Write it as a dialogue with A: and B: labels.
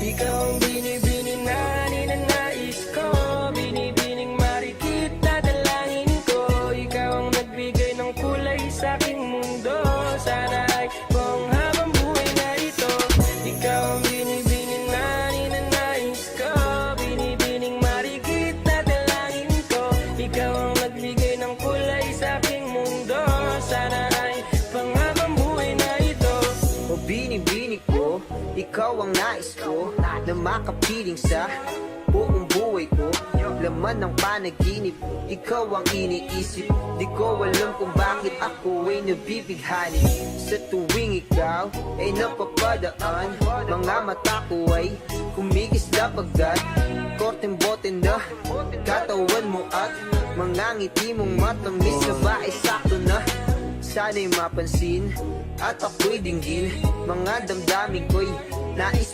A: Ikaw ang binibining na ninanais ko, binibining marikit na dalangin ko. Ikaw ang nagbigay ng kulay sa aking mundo. Sana ay buong habang buhay na ito. Ikaw ang binibining na ninanais ko, binibining marikit na dalangin ko. Ikaw ang nagbigay ng kulay sa aking mundo. Sana ay pang habang buhay na ito.
B: O binibini ko, ikaw ang nais ko na makapiling sa buong buhay ko. Laman ng panaginip, ikaw ang iniisip. Di ko alam kung bakit ako ay nabibighani. Sa tuwing ikaw ay napapadaan, mga mata ko ay kumigis na bagad. Korteng bote na katawan mo at mga ngiti mong matamis na ba ay sakto na. Sana'y mapansin at ako'y dinggin, mga damdamin ko'y nais